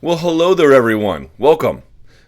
Well, hello there, everyone. Welcome.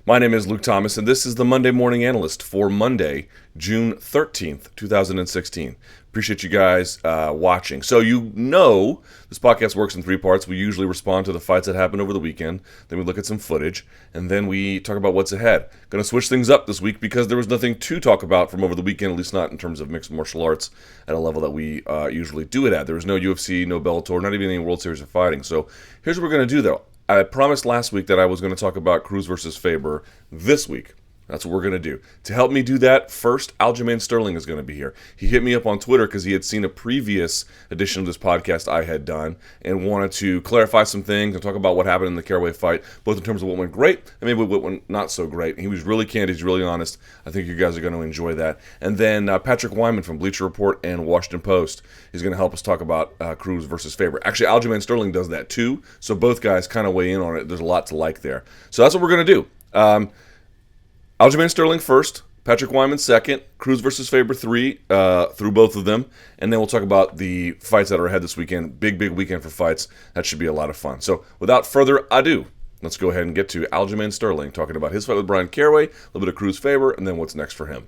My name is Luke Thomas, and this is the Monday Morning Analyst for Monday, June 13th, 2016. Appreciate you guys watching. So you know this podcast works in three parts. We usually respond to the fights that happened over the weekend, then we look at some footage, and then we talk about what's ahead. Going to switch things up this week because there was nothing to talk about from over the weekend, at least not in terms of mixed martial arts at a level that we usually do it at. There was no UFC, no Bellator, not even any World Series of Fighting. So here's what we're going to do, though. I promised last week that I was going to talk about Cruz versus Faber this week. That's what we're going to do. To help me do that, first, Aljamain Sterling is going to be here. He hit me up on Twitter because he had seen a previous edition of this podcast I had done and wanted to clarify some things and talk about what happened in the Caraway fight, both in terms of what went great and maybe what went not so great. And he was really candid. He's really honest. I think you guys are going to enjoy that. And then Patrick Wyman from Bleacher Report and Washington Post is going to help us talk about Cruz versus Faber. Actually, Aljamain Sterling does that too, so both guys kind of weigh in on it. There's a lot to like there. So that's what we're going to do. Aljamain Sterling first, Patrick Wyman second, Cruz versus Faber through both of them, and then we'll talk about the fights that are ahead this weekend. Big weekend for fights. That should be a lot of fun. So without further ado, let's go ahead and get to Aljamain Sterling, talking about his fight with Bryan Caraway, a little bit of Cruz-Faber, and then what's next for him.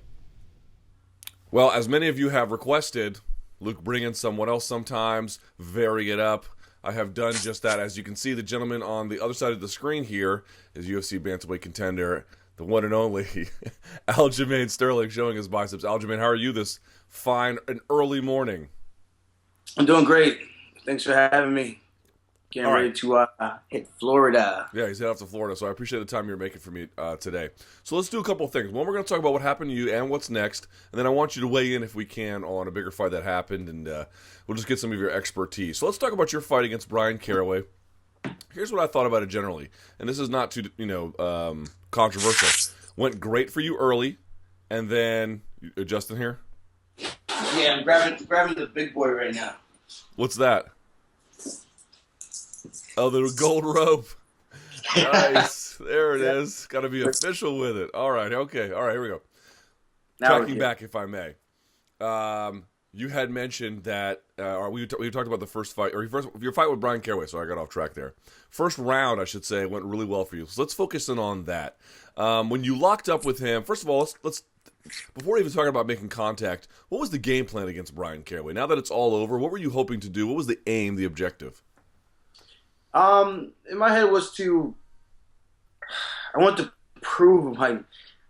Well, as many of you have requested, Luke, bring in someone else sometimes, vary it up. I have done just that. As you can see, the gentleman on the other side of the screen here is UFC bantamweight contender, the one and only Aljamain Sterling, showing his biceps. Aljamain, how are you this fine and early morning? I'm doing great. Thanks for having me. Getting ready to hit Florida. Yeah, he's headed off to Florida, so I appreciate the time you're making for me today. So let's do a couple of things. One, we're going to talk about what happened to you and what's next, and then I want you to weigh in, if we can, on a bigger fight that happened, and we'll just get some of your expertise. So let's talk about your fight against Bryan Caraway. Here's what I thought about it generally, and this is not too, controversial. Went great for you early, and then Justin here. Yeah, I'm grabbing the big boy right now. What's that? Oh, the gold rope. Nice. There it is. Got to be official with it. All right. Okay. All right. Here we go. Tracking back, if I may. You had mentioned that, we talked about the first fight, or your fight with Bryan Caraway, so I got off track there. First round, I should say, went really well for you. So let's focus in on that. When you locked up with him, first of all, let's before even talking about making contact, what was the game plan against Bryan Caraway? Now that it's all over, what were you hoping to do? What was the aim, the objective? In my head was I want to prove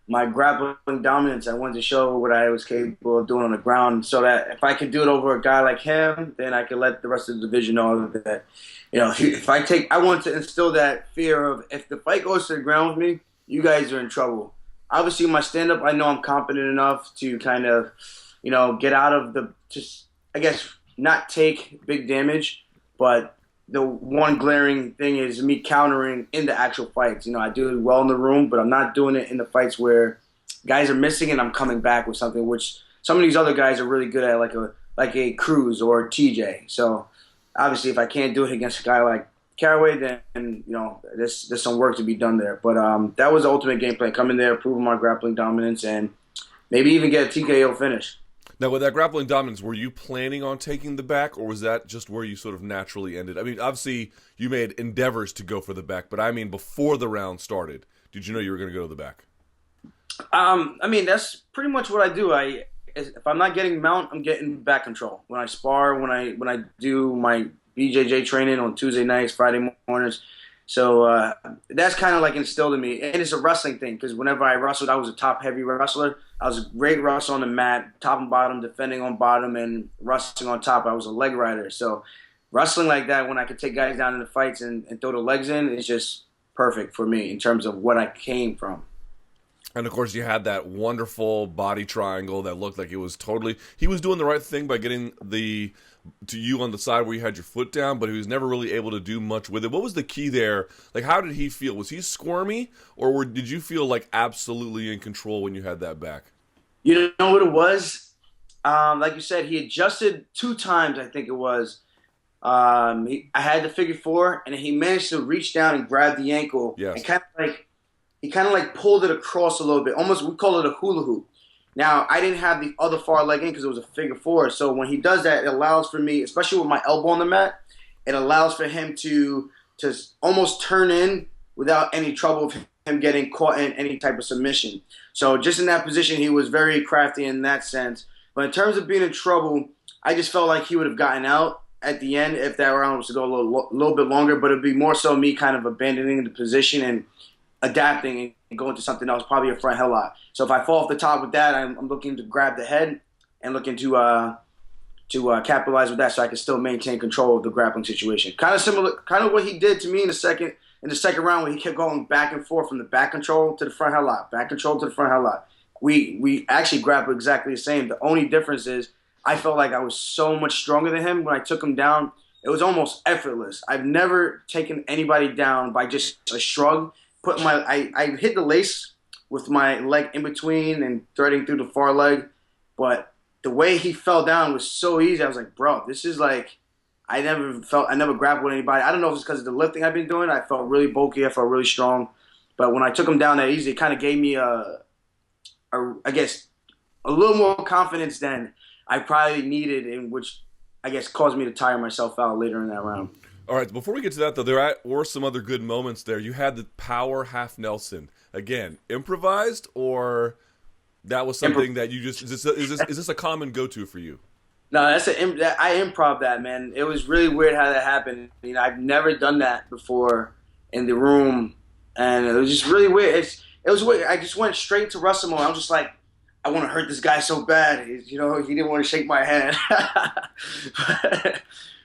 my grappling dominance. I wanted to show what I was capable of doing on the ground, so that if I could do it over a guy like him, then I could let the rest of the division know that, I want to instill that fear of, if the fight goes to the ground with me, you guys are in trouble. Obviously, my stand-up, I know I'm competent enough to kind of, get out of not take big damage, but the one glaring thing is me countering in the actual fights. I do it well in the room, but I'm not doing it in the fights where guys are missing and I'm coming back with something, which some of these other guys are really good at, like a Cruz or TJ. So obviously, if I can't do it against a guy like Caraway, then there's some work to be done there. But that was the ultimate game plan: come in there, prove my grappling dominance, and maybe even get a TKO finish. Now, with that grappling dominance, were you planning on taking the back, or was that just where you sort of naturally ended? I mean, obviously, you made endeavors to go for the back, but I mean, before the round started, did you know you were going to go to the back? That's pretty much what I do. If I'm not getting mount, I'm getting back control. When I spar, when I do my BJJ training on Tuesday nights, Friday mornings. So that's kind of like instilled in me. And it's a wrestling thing, because whenever I wrestled, I was a top-heavy wrestler. I was a great wrestler on the mat, top and bottom, defending on bottom, and wrestling on top. I was a leg rider. So wrestling like that, when I could take guys down in the fights and throw the legs in, is just perfect for me in terms of what I came from. And, of course, you had that wonderful body triangle that looked like it was totally – he was doing the right thing by getting to you on the side where you had your foot down, but he was never really able to do much with it. What was the key there? Like, how did he feel? Was he squirmy, or did you feel like absolutely in control when you had that back? You know what it was? Like you said, he adjusted 2 times, I think it was. I had the figure 4, and he managed to reach down and grab the ankle. Yes. And he kind of like pulled it across a little bit. Almost, we call it a hula hoop. Now, I didn't have the other far leg in because it was a figure 4. So when he does that, it allows for me, especially with my elbow on the mat, it allows for him to almost turn in without any trouble of him getting caught in any type of submission. So just in that position, he was very crafty in that sense. But in terms of being in trouble, I just felt like he would have gotten out at the end if that round was to go a little bit longer. But it'd be more so me kind of abandoning the position and adapting and going to something else, probably a front headlock. So if I fall off the top with that, I'm looking to grab the head and looking to capitalize with that, so I can still maintain control of the grappling situation. Kind of similar, kind of what he did to me in the second round, when he kept going back and forth from the back control to the front headlock, back control to the front headlock. We actually grappled exactly the same. The only difference is I felt like I was so much stronger than him. When I took him down, it was almost effortless. I've never taken anybody down by just a shrug. I hit the lace with my leg in between and threading through the far leg, but the way he fell down was so easy. I was like, bro, this is like, I never grappled with anybody. I don't know if it's because of the lifting I've been doing. I felt really bulky. I felt really strong. But when I took him down that easy, it kind of gave me I guess, a little more confidence than I probably needed, in which I guess caused me to tire myself out later in that round. All right, before we get to that, though, there were some other good moments there. You had the power half Nelson. Again, improvised, or that was something that you just is this a common go-to for you? No, I improv that, man. It was really weird how that happened. You know, I've never done that before in the room, and it was just really weird. It was weird. I just went straight to Russell mode. I was just like, I want to hurt this guy so bad. He didn't want to shake my hand.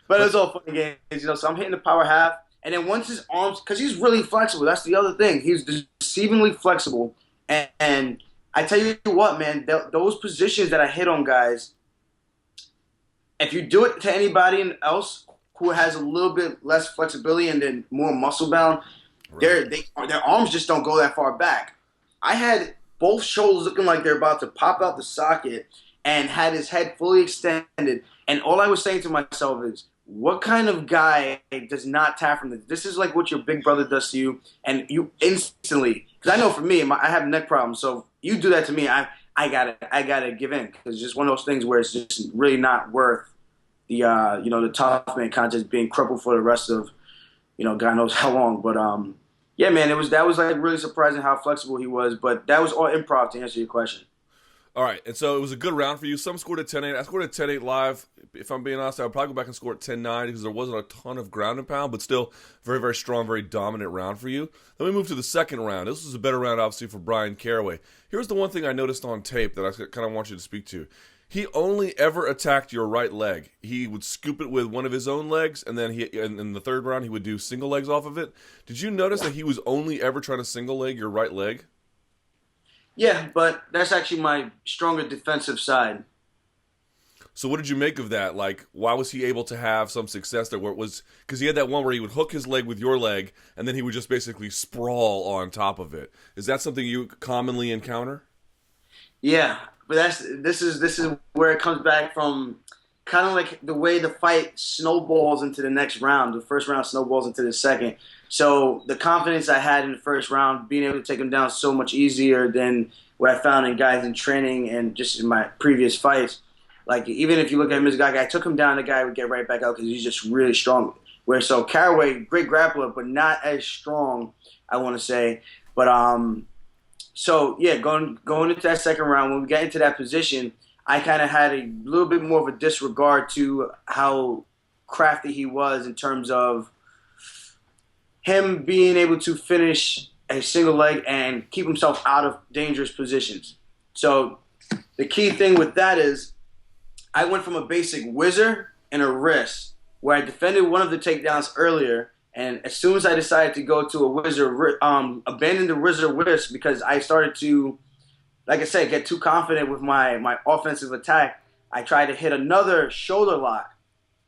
But it was all funny games, So I'm hitting the power half, and then once his arms, because he's really flexible. That's the other thing. He's deceivingly flexible, and I tell you what, man, those positions that I hit on guys, if you do it to anybody else who has a little bit less flexibility and then more muscle bound, right, their arms just don't go that far back. I had both shoulders looking like they're about to pop out the socket and had his head fully extended. And all I was saying to myself is, what kind of guy does not tap from this? This is like what your big brother does to you, and you instantly, because I know for me, I have neck problems, so you do that to me, I gotta give in, because it's just one of those things where it's just really not worth the tough man contest being crippled for the rest of, God knows how long. But yeah, man, that was like really surprising how flexible he was. But that was all improv, to answer your question. All right, and so it was a good round for you. Some scored at 10-8. I scored at 10-8 live. If I'm being honest, I would probably go back and score at 10-9 because there wasn't a ton of ground and pound, but still very, very strong, very dominant round for you. Then we move to the second round. This was a better round, obviously, for Bryan Caraway. Here's the one thing I noticed on tape that I kind of want you to speak to. He only ever attacked your right leg. He would scoop it with one of his own legs, and then in the third round, he would do single legs off of it. Did you notice that he was only ever trying to single leg your right leg? Yeah, but that's actually my stronger defensive side. So what did you make of that? Like, why was he able to have some success there? Where it was, because he had that one where he would hook his leg with your leg, and then he would just basically sprawl on top of it. Is that something you commonly encounter? Yeah, but this is where it comes back from, kind of like the way the fight snowballs into the next round. The first round snowballs into the second. So the confidence I had in the first round, being able to take him down so much easier than what I found in guys in training and just in my previous fights. Like, even if you look at him as a guy, I took him down, the guy would get right back out because he's just really strong. So Caraway, great grappler, but not as strong, I want to say. But so yeah, going into that second round, when we got into that position, I kind of had a little bit more of a disregard to how crafty he was in terms of him being able to finish a single leg and keep himself out of dangerous positions. So the key thing with that is I went from a basic whizzer and a wrist, where I defended one of the takedowns earlier, and as soon as I decided to go to a whizzer, abandon the whizzer wrist because I started to, like I said, get too confident with my offensive attack, I tried to hit another shoulder lock.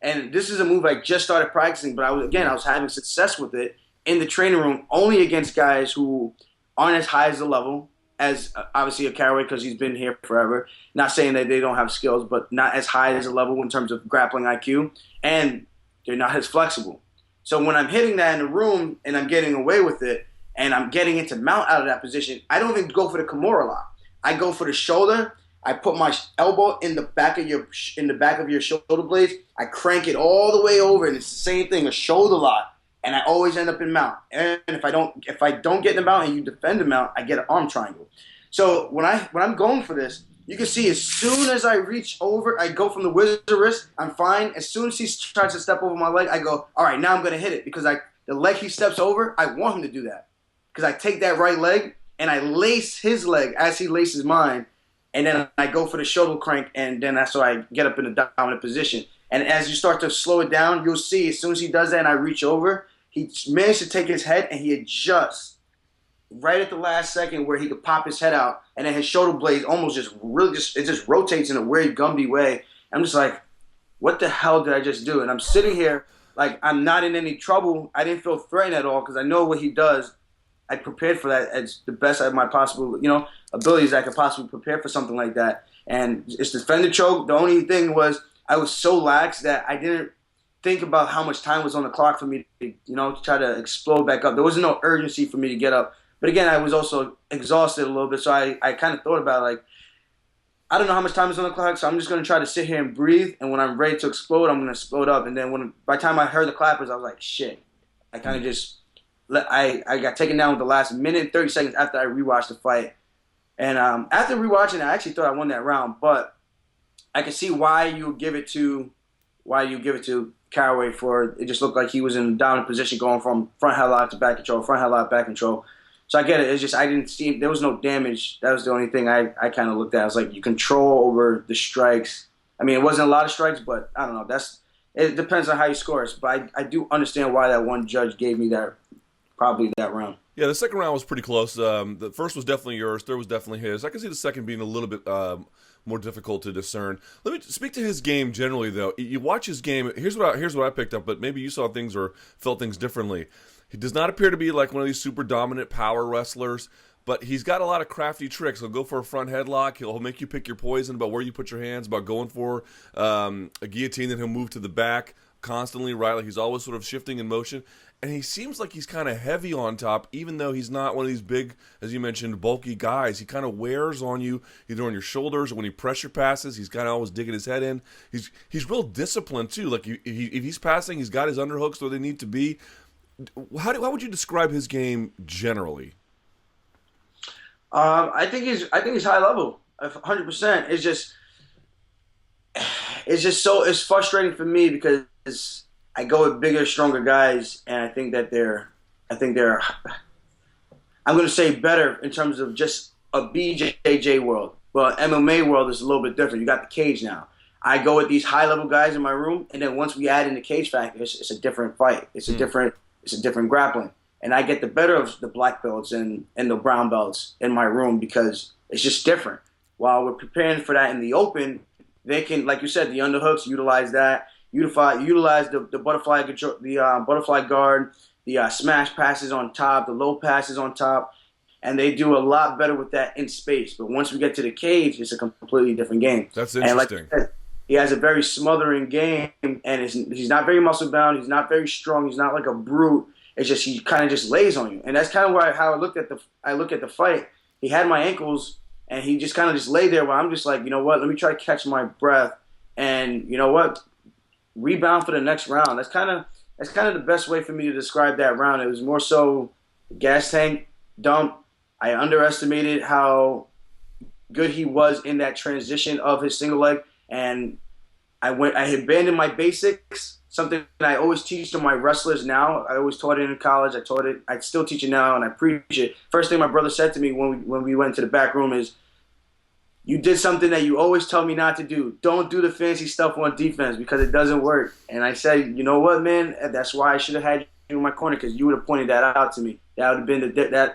And this is a move I just started practicing, but I was having success with it in the training room, only against guys who aren't as high as the level as obviously a Caraway, because he's been here forever. Not saying that they don't have skills, but not as high as a level in terms of grappling IQ, and they're not as flexible. So when I'm hitting that in the room and I'm getting away with it and I'm getting into mount out of that position, I don't even go for the Kimura lock. I go for the shoulder. I put my elbow in the back of your shoulder blades. I crank it all the way over, and it's the same thing, a shoulder lock. and I always end up in mount. And if I don't get in the mount and you defend the mount, I get an arm triangle. So when I'm going for this, you can see as soon as I reach over, I go from the wizard wrist, I'm fine. As soon as he tries to step over my leg, I go, all right, now I'm going to hit it. Because the leg he steps over, I want him to do that. Because I take that right leg and I lace his leg as he laces mine. And then I go for the shoulder crank, and then that's how I get up in a dominant position. And as you start to slow it down, you'll see as soon as he does that and I reach over, he managed to take his head and he adjusts right at the last second where he could pop his head out, and then his shoulder blade almost just rotates in a weird Gumby way. I'm just like, what the hell did I just do? And I'm sitting here like I'm not in any trouble. I didn't feel threatened at all because I know what he does. I prepared for that as the best of my possible, abilities I could possibly prepare for something like that. And it's defend the choke. The only thing was I was so lax that I didn't think about how much time was on the clock for me to, try to explode back up. There was no urgency for me to get up. But again, I was also exhausted a little bit, so I kind of thought about it, like, I don't know how much time is on the clock, so I'm just going to try to sit here and breathe, and when I'm ready to explode, I'm going to explode up. And then by the time I heard the clappers, I was like, shit. I kind of just, I got taken down with the last minute and 30 seconds after I rewatched the fight. And after rewatching it, I actually thought I won that round, but I could see why you give it to Caraway for it. Just looked like he was in a dominant position going from front headlock to back control, front headlock, back control. So I get it. It's just I didn't see – there was no damage. That was the only thing I kind of looked at. I was like, you control over the strikes. I mean, it wasn't a lot of strikes, but I don't know. It depends on how you score it. But I do understand why that one judge gave me that round. Yeah, the second round was pretty close. The first was definitely yours. Third was definitely his. I can see the second being a little bit more difficult to discern. Let me speak to his game generally, though. You watch his game. Here's what I picked up, but maybe you saw things or felt things differently. He does not appear to be like one of these super dominant power wrestlers, but he's got a lot of crafty tricks. He'll go for a front headlock. He'll make you pick your poison about where you put your hands, about going for a guillotine, then he'll move to the back constantly, right? Like he's always sort of shifting in motion. And he seems like he's kind of heavy on top, even though he's not one of these big, as you mentioned, bulky guys. He kind of wears on you, either on your shoulders or when he pressure passes. He's kind of always digging his head in. He's real disciplined, too. Like if he's passing, he's got his underhooks where they need to be. How would you describe his game generally? I think he's high level, 100%. It's frustrating for me because I go with bigger, stronger guys, and I think they're I'm going to say better in terms of just a BJJ world. Well, MMA world is a little bit different. You got the cage now. I go with these high level guys in my room, and then once we add in the cage factor, it's a different fight. It's a different grappling. And I get the better of the black belts and the brown belts in my room because it's just different. While we're preparing for that in the open, they can, like you said, the underhooks, utilize that. Utilize the butterfly control, the butterfly guard, the smash passes on top, the low passes on top, and they do a lot better with that in space. But once we get to the cage, it's a completely different game. That's interesting. And like I said, he has a very smothering game, and he's not very muscle bound. He's not very strong. He's not like a brute. It's just he kind of just lays on you, and that's kind of how I look at the fight. He had my ankles, and he just kind of just lay there. Where I'm just like, you know what? Let me try to catch my breath, and you know what? Rebound for the next round. That's kind of the best way for me to describe that round. It was more so gas tank dump. I underestimated how good he was in that transition of his single leg, and I abandoned my basics. Something I always teach to my wrestlers now. I always taught it in college. I still teach it now, and I preach it. First thing my brother said to me when we went to the back room is, you did something that you always tell me not to do. Don't do the fancy stuff on defense because it doesn't work. And I said, you know what, man? That's why I should have had you in my corner because you would have pointed that out to me. That would have been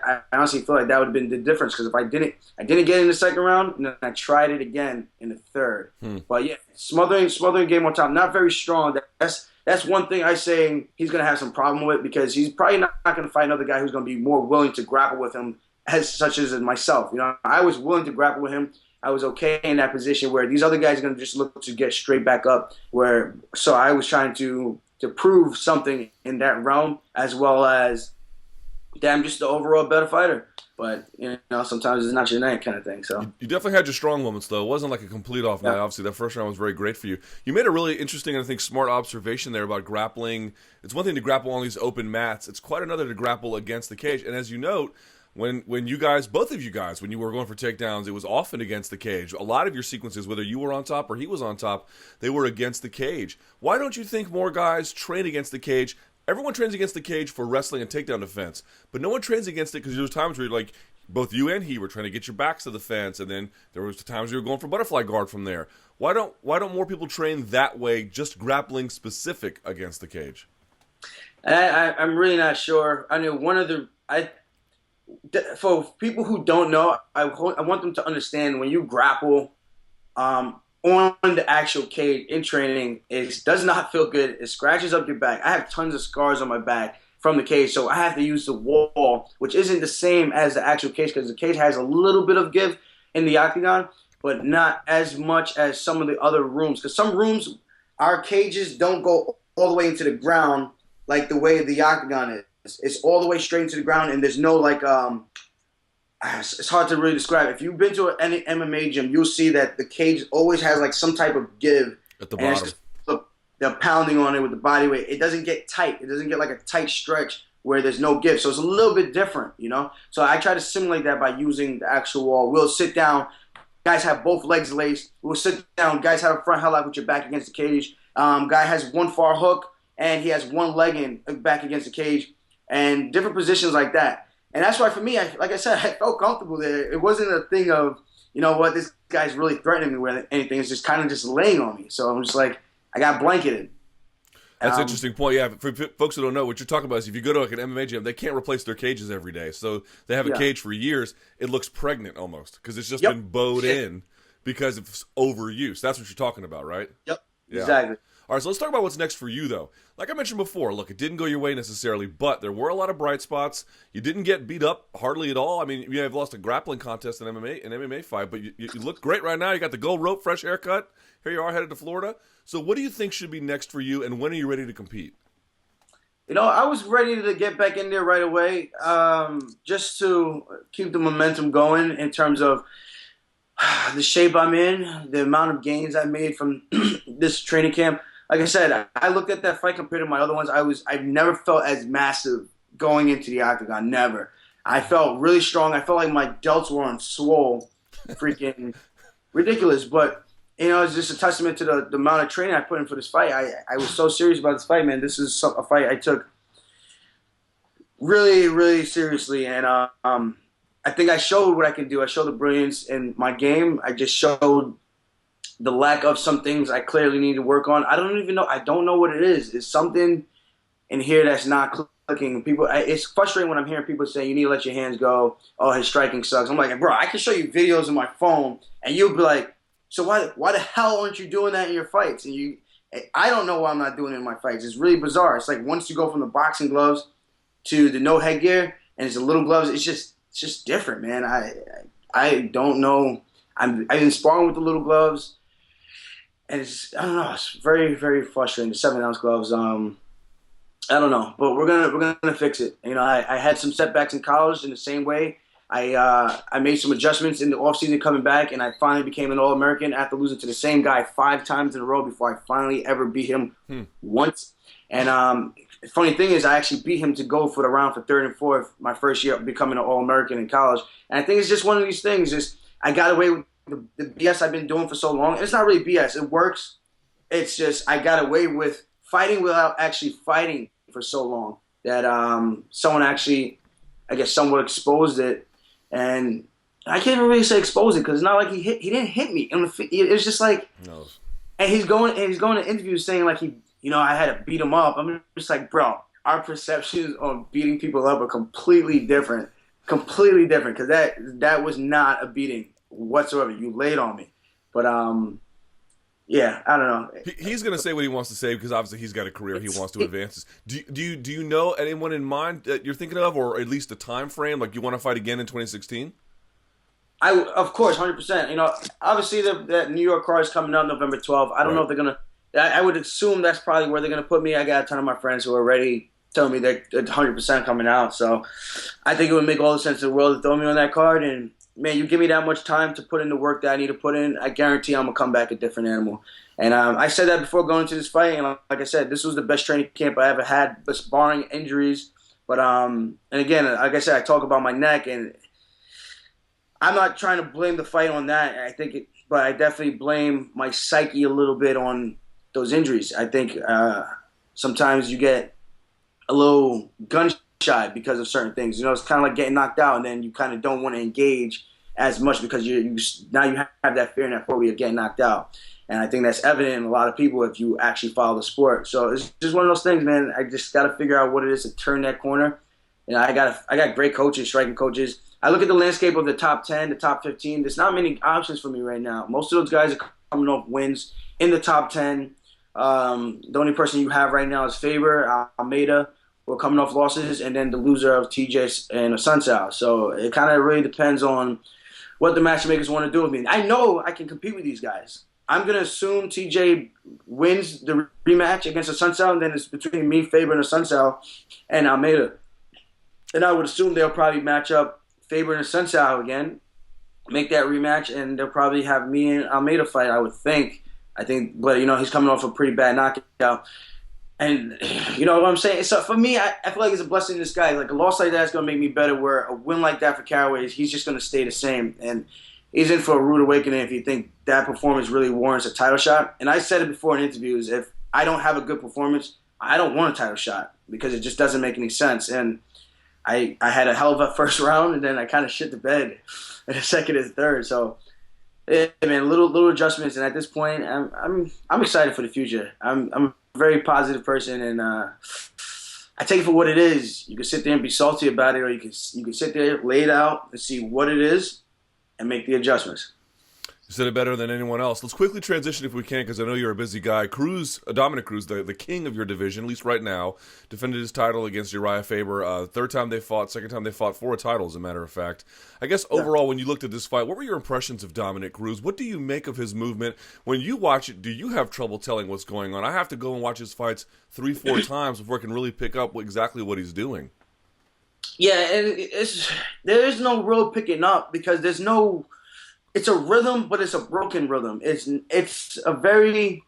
I honestly feel like that would have been the difference because if I didn't get in the second round, and then I tried it again in the third. But yeah, smothering game on top, not very strong. That's one thing I say he's going to have some problem with because he's probably not going to fight another guy who's going to be more willing to grapple with him such as myself. I was willing to grapple with him. I was okay in that position where these other guys are going to just look to get straight back up. So I was trying to prove something in that realm as well as that I'm just the overall better fighter. But sometimes it's not your night kind of thing. So You definitely had your strong moments, though. It wasn't like a complete off night. Obviously, that first round was very great for you. You made a really interesting and I think smart observation there about grappling. It's one thing to grapple on these open mats. It's quite another to grapple against the cage. And as you note, when you guys, both of you guys, when you were going for takedowns, it was often against the cage. A lot of your sequences, whether you were on top or he was on top, they were against the cage. Why don't you think more guys train against the cage? Everyone trains against the cage for wrestling and takedown defense, but no one trains against it because there's times where like both you and he were trying to get your backs to the fence, and then there was times you were going for butterfly guard from there. Why don't more people train that way, just grappling specific against the cage? I'm really not sure. I mean, for people who don't know, I want them to understand when you grapple on the actual cage in training, it does not feel good. It scratches up your back. I have tons of scars on my back from the cage, so I have to use the wall, which isn't the same as the actual cage because the cage has a little bit of give in the octagon, but not as much as some of the other rooms. Because some rooms, our cages don't go all the way into the ground like the way the octagon is. It's all the way straight into the ground, and there's no like it's hard to really describe. If you've been to any MMA gym, you'll see that the cage always has like some type of give at the bottom. They're pounding on it with the body weight. It doesn't get tight. It doesn't get like a tight stretch where there's no give. So it's a little bit different, So I try to simulate that by using the actual wall. We'll sit down. Guys have both legs laced. We'll sit down. Guys have a front headlock with your back against the cage. Guy has one far hook, and he has one leg in back against the cage, and different positions like that. And that's why for me, like I said, I felt comfortable there. It wasn't a thing of, this guy's really threatening me with anything. It's just kind of just laying on me. So I'm just like, I got blanketed. That's an interesting point. Yeah, for folks who don't know, what you're talking about is if you go to like an MMA gym, they can't replace their cages every day. So they have a cage for years. It looks pregnant almost because it's just been bowed in because of overuse. That's what you're talking about, right? Yep, yeah. Exactly. All right, so let's talk about what's next for you, though. Like I mentioned before, look, it didn't go your way necessarily, but there were a lot of bright spots. You didn't get beat up hardly at all. I mean, you have lost a grappling contest in an MMA fight, but you look great right now. You got the gold rope, fresh haircut. Here you are headed to Florida. So what do you think should be next for you, and when are you ready to compete? I was ready to get back in there right away just to keep the momentum going in terms of the shape I'm in, the amount of gains I made from this training camp. Like I said, I looked at that fight compared to my other ones. I've never felt as massive going into the octagon. Never. I felt really strong. I felt like my delts were on swole. Freaking ridiculous. But, it's just a testament to the amount of training I put in for this fight. I was so serious about this fight, man. This is a fight I took really, really seriously. And I think I showed what I can do. I showed the brilliance in my game. I just showed the lack of some things I clearly need to work on. I don't know what it is. It's something in here that's not clicking. It's frustrating when I'm hearing people say you need to let your hands go. Oh, his striking sucks. I'm like, bro, I can show you videos on my phone, and you'll be like, so why the hell aren't you doing that in your fights? And I don't know why I'm not doing it in my fights. It's really bizarre. It's like once you go from the boxing gloves to the no headgear and it's the little gloves, it's just different, man. I don't know. I've been sparring with the little gloves. And I don't know. It's very, very frustrating. The 7-ounce gloves. I don't know, but we're gonna fix it. I had some setbacks in college in the same way. I made some adjustments in the offseason coming back, and I finally became an All-American after losing to the same guy 5 times in a row before I finally ever beat him once. And the funny thing is, I actually beat him to go for the round for 3rd and 4th my first year becoming an All-American in college. And I think it's just one of these things. I got away with the BS I've been doing for so long. And it's not really BS. It works. It's just I got away with fighting without actually fighting for so long that someone actually, I guess, somewhat exposed it. And I can't even really say expose it because it's not like he didn't hit me. It was just like, no. And he's going to interviews saying like I had to beat him up. I'm just like, bro, our perceptions on beating people up are completely different because that was not a beating whatsoever. You laid on me. But yeah, I don't know. He's going to say what he wants to say because obviously he's got a career he wants to advance. Do you know anyone in mind that you're thinking of, or at least a time frame? Like you want to fight again in 2016? Of course, 100%. Obviously that New York card is coming out November 12th. I don't know if they're going to. I would assume that's probably where they're going to put me. I got a ton of my friends who are already telling me they're 100% coming out. So I think it would make all the sense in the world to throw me on that card. And, man, you give me that much time to put in the work that I need to put in, I guarantee I'm going to come back a different animal. And I said that before going into this fight. And like I said, this was the best training camp I ever had, just barring injuries. But, and again, like I said, I talk about my neck, and I'm not trying to blame the fight on that. But I definitely blame my psyche a little bit on those injuries. I think sometimes you get a little gun shy because of certain things. You know, it's kind of like getting knocked out, and then you kind of don't want to engage as much because now you have that fear and that phobia of getting knocked out. And I think that's evident in a lot of people if you actually follow the sport. So it's just one of those things, man. I just got to figure out what it is to turn that corner. You know, I got great coaches, striking coaches. I look at the landscape of the top 10, the top 15. There's not many options for me right now. Most of those guys are coming off wins in the top 10. The only person you have right now is Faber, Almeida, who are coming off losses, and then the loser of TJ and Sunsao. So it kind of really depends on what the matchmakers want to do with me. I know I can compete with these guys. I'm going to assume TJ wins the rematch against Sunsao, and then it's between me, Faber, and Sunsao, and Almeida. And I would assume they'll probably match up Faber and Sunsao again, make that rematch, and they'll probably have me and Almeida fight, I would think. But, you know, he's coming off a pretty bad knockout. And, you know what I'm saying? So, for me, I feel like it's a blessing in disguise. Like, a loss like that is going to make me better, where a win like that for Caraway, he's just going to stay the same. And he's in for a rude awakening if you think that performance really warrants a title shot. And I said it before in interviews, if I don't have a good performance, I don't want a title shot because it just doesn't make any sense. And I had a hell of a first round, and then I kind of shit the bed in the second and third. So, man, little adjustments, and at this point, I'm excited for the future. I'm a very positive person, and I take it for what it is. You can sit there and be salty about it, or you can sit there, lay it out, and see what it is, and make the adjustments. You said it better than anyone else. Let's quickly transition if we can, because I know you're a busy guy. Dominick Cruz, the king of your division, at least right now, defended his title against Urijah Faber. Third time they fought, second time they fought for a title, as a matter of fact. I guess overall, when you looked at this fight, what were your impressions of Dominick Cruz? What do you make of his movement? When you watch it, do you have trouble telling what's going on? I have to go and watch his fights 3-4 times before I can really pick up exactly what he's doing. Yeah, and there is no real picking up because there's no. It's a rhythm, but it's a broken rhythm. It's a very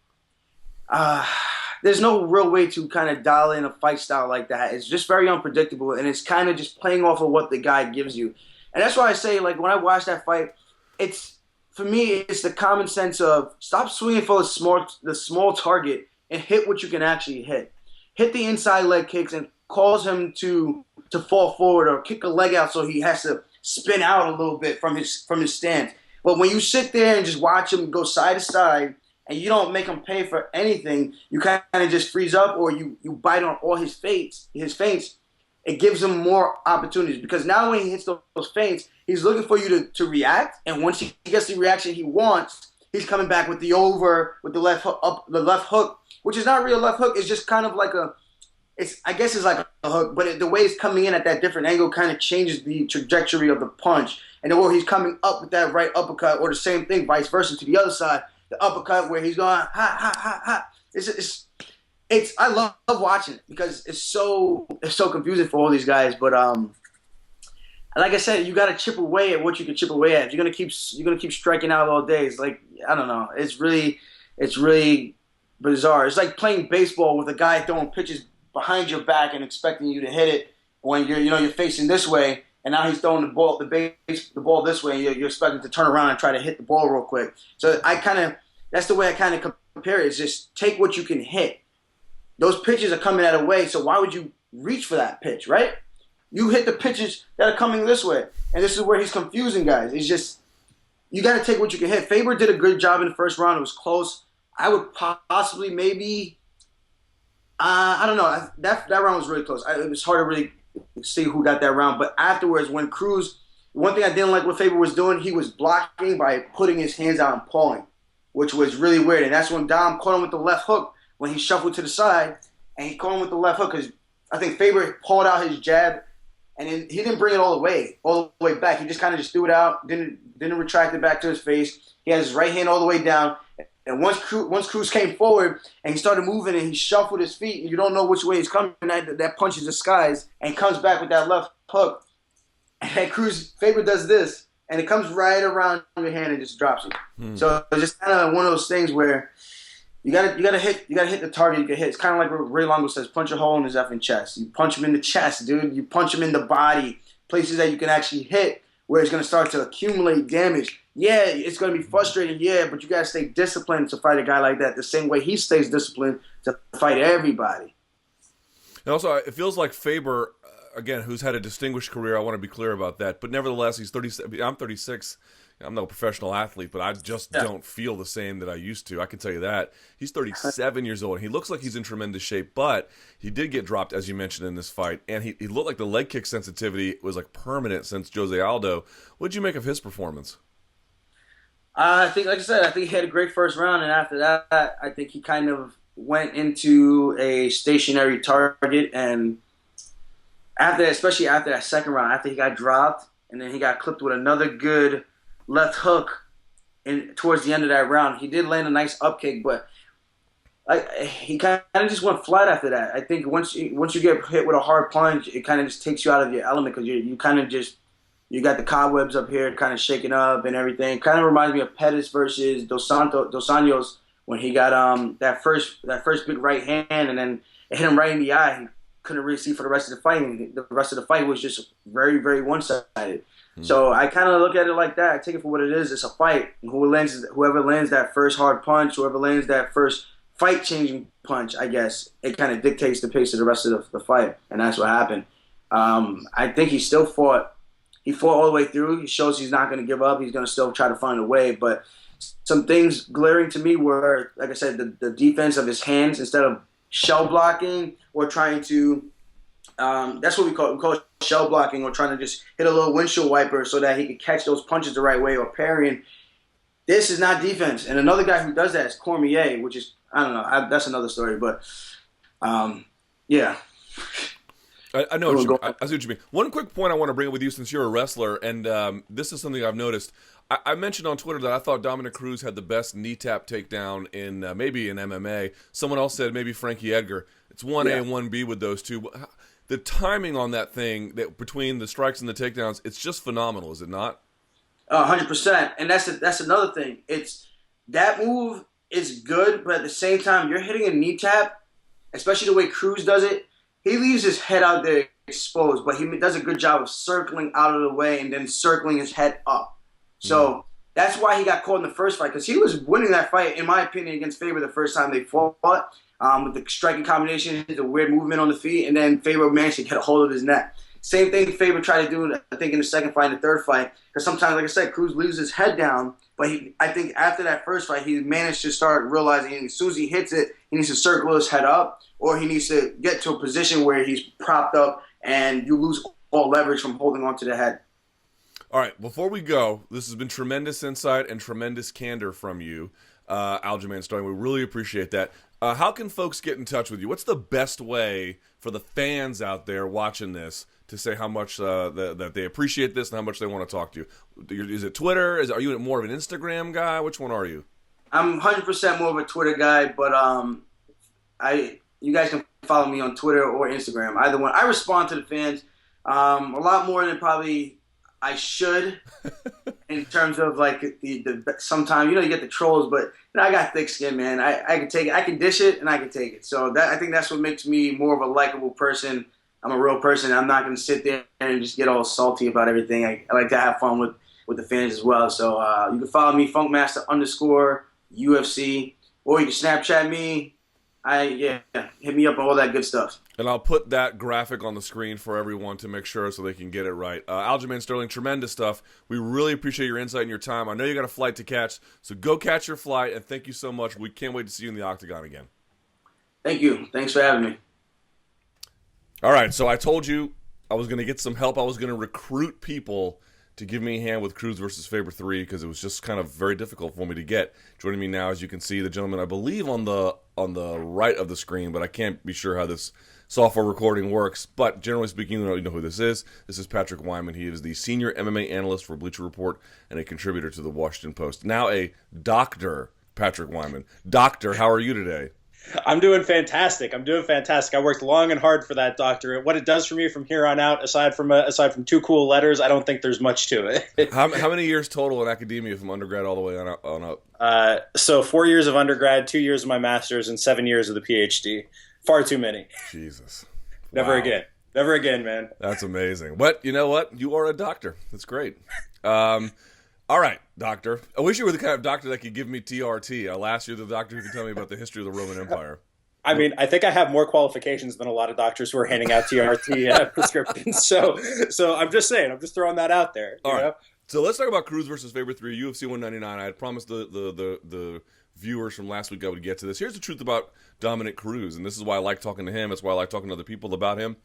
there's no real way to kind of dial in a fight style like that. It's just very unpredictable, and it's kind of just playing off of what the guy gives you. And that's why I say, like, when I watch that fight, for me, it's the common sense of stop swinging for the small target and hit what you can actually hit. Hit the inside leg kicks and cause him to fall forward or kick a leg out so he has to spin out a little bit from his stance. But when you sit there and just watch him go side to side and you don't make him pay for anything, you kind of just freeze up or you bite on all his feints, it gives him more opportunities. Because now when he hits those feints, he's looking for you to react. And once he gets the reaction he wants, he's coming back with the left hook, which is not real left hook. It's just kind of like I guess it's like a hook, but the way it's coming in at that different angle kind of changes the trajectory of the punch. And the way he's coming up with that right uppercut, or the same thing, vice versa, to the other side, the uppercut where he's going, ha, ha, ha, ha. I love watching it because it's so confusing for all these guys. But like I said, you got to chip away at what you can chip away at. If you're gonna keep striking out all day, it's like, I don't know. It's really bizarre. It's like playing baseball with a guy throwing pitches behind your back and expecting you to hit it when you're facing this way. And now he's throwing the ball this way. You're expecting to turn around and try to hit the ball real quick. So that's the way I kind of compare it. Is just take what you can hit. Those pitches are coming out of the way, so why would you reach for that pitch, right? You hit the pitches that are coming this way, and this is where he's confusing guys. It's just you got to take what you can hit. Faber did a good job in the first round. It was close. I would possibly maybe I don't know. That round was really close. It was hard to really see who got that round. But afterwards, when Cruz, one thing I didn't like what Faber was doing, he was blocking by putting his hands out and pulling, which was really weird. And that's when Dom caught him with the left hook when he shuffled to the side, and he caught him with the left hook because I think Faber pulled out his jab, and then he didn't bring it all the way back. He just kind of just threw it out, didn't retract it back to his face. He had his right hand all the way down, And once Cruz came forward and he started moving and he shuffled his feet, and you don't know which way he's coming, that punches the skies and comes back with that left hook. And Faber does this, and it comes right around your hand and just drops you. So it's just kind of one of those things where you gotta hit the target you can hit. It's kind of like what Ray Longo says: punch a hole in his effing chest. You punch him in the chest, dude. You punch him in the body, places that you can actually hit, where it's gonna start to accumulate damage. Yeah, it's going to be frustrating, yeah, but you got to stay disciplined to fight a guy like that the same way he stays disciplined to fight everybody. And also, it feels like Faber, again, who's had a distinguished career, I want to be clear about that, but nevertheless, he's 37. I'm 36. I'm no professional athlete, but I just don't feel the same that I used to. I can tell you that. He's 37 years old. He looks like he's in tremendous shape, but he did get dropped, as you mentioned, in this fight, and he looked like the leg kick sensitivity was like permanent since Jose Aldo. What did you make of his performance? I think, like I said, I think he had a great first round, and after that, I think he kind of went into a stationary target. And especially after that second round, after he got dropped, and then he got clipped with another good left hook towards the end of that round, he did land a nice up kick, but he kind of just went flat after that. I think once you get hit with a hard punch, it kind of just takes you out of your element because you kind of just. You got the cobwebs up here kind of shaking up and everything. Kind of reminds me of Pettis versus Dos Anjos when he got that first big right hand and then it hit him right in the eye. He couldn't really see for the rest of the fight. And the rest of the fight was just very, very one-sided. So I kind of look at it like that. I take it for what it is. It's a fight. And whoever lands that first hard punch, whoever lands that first fight-changing punch, I guess, it kind of dictates the pace of the rest of the fight. And that's what happened. I think he still fought. He fought all the way through. He shows he's not going to give up. He's going to still try to find a way. But some things glaring to me were, like I said, the defense of his hands instead of shell blocking or trying to that's what we call it shell blocking or trying to just hit a little windshield wiper so that he could catch those punches the right way or parrying. This is not defense. And another guy who does that is Cormier, which is, I don't know, that's another story. But, yeah. I know. I see what you mean. One quick point I want to bring up with you, since you're a wrestler, and this is something I've noticed. I mentioned on Twitter that I thought Dominick Cruz had the best knee tap takedown in maybe in MMA. Someone else said maybe Frankie Edgar. It's 1A and 1B with those two. The timing on that thing between the strikes and the takedowns, it's just phenomenal, is it not? 100%. And that's another thing. It's that move is good, but at the same time, you're hitting a knee tap, especially the way Cruz does it. He leaves his head out there exposed, but he does a good job of circling out of the way and then circling his head up. So that's why he got caught in the first fight, because he was winning that fight, in my opinion, against Faber the first time they fought. With the striking combination, the weird movement on the feet, and then Faber managed to get a hold of his neck. Same thing Faber tried to do, I think, in the second fight and the third fight, because sometimes, like I said, Cruz leaves his head down, but I think after that first fight, he managed to start realizing as soon as he hits it, he needs to circle his head up, or he needs to get to a position where he's propped up and you lose all leverage from holding onto the head. All right, before we go, this has been tremendous insight and tremendous candor from you, Aljamain Sterling. We really appreciate that. How can folks get in touch with you? What's the best way for the fans out there watching this to say how much that they appreciate this and how much they want to talk to you? Is it Twitter? Are you more of an Instagram guy? Which one are you? I'm 100% more of a Twitter guy, but you guys can follow me on Twitter or Instagram, either one. I respond to the fans a lot more than probably I should in terms of like the sometimes, you get the trolls, but I got thick skin, man. I can take it. I can dish it and I can take it. So I think that's what makes me more of a likable person. I'm a real person. I'm not going to sit there and just get all salty about everything. I like to have fun with the fans as well. So you can follow me, Funkmaster_UFC, or you can Snapchat me. Hit me up on all that good stuff. And I'll put that graphic on the screen for everyone to make sure so they can get it right. Aljamain Sterling, tremendous stuff. We really appreciate your insight and your time. I know you got a flight to catch, so go catch your flight, and thank you so much. We can't wait to see you in the octagon again. Thank you. Thanks for having me. All right, so I told you I was going to get some help. I was going to recruit people to give me a hand with Cruz versus Faber 3 because it was just kind of very difficult for me to get. Joining me now, as you can see, the gentleman I believe on the right of the screen, but I can't be sure how this software recording works. But generally speaking, you know who this is. This is Patrick Wyman. He is the senior MMA analyst for Bleacher Report and a contributor to the Washington Post. Now a doctor Patrick Wyman. Doctor, how are you today? I'm doing fantastic. I worked long and hard for that doctorate. What it does for me from here on out, aside from two cool letters, I don't think there's much to it. How many years total in academia from undergrad all the way on up? So 4 years of undergrad, 2 years of my master's, and 7 years of the PhD. Far too many. Jesus. Never Wow. again. Never again, man. That's amazing. But you know what? You are a doctor. That's great. All right, doctor. I wish you were the kind of doctor that could give me TRT. I'll ask you the doctor who can tell me about the history of the Roman Empire. I mean, I think I have more qualifications than a lot of doctors who are handing out TRT prescriptions. So I'm just saying. I'm just throwing that out there. All right. So let's talk about Cruz versus Faber 3, UFC 199. I had promised the viewers from last week I would get to this. Here's the truth about Dominick Cruz, and this is why I like talking to him. It's why I like talking to other people about him.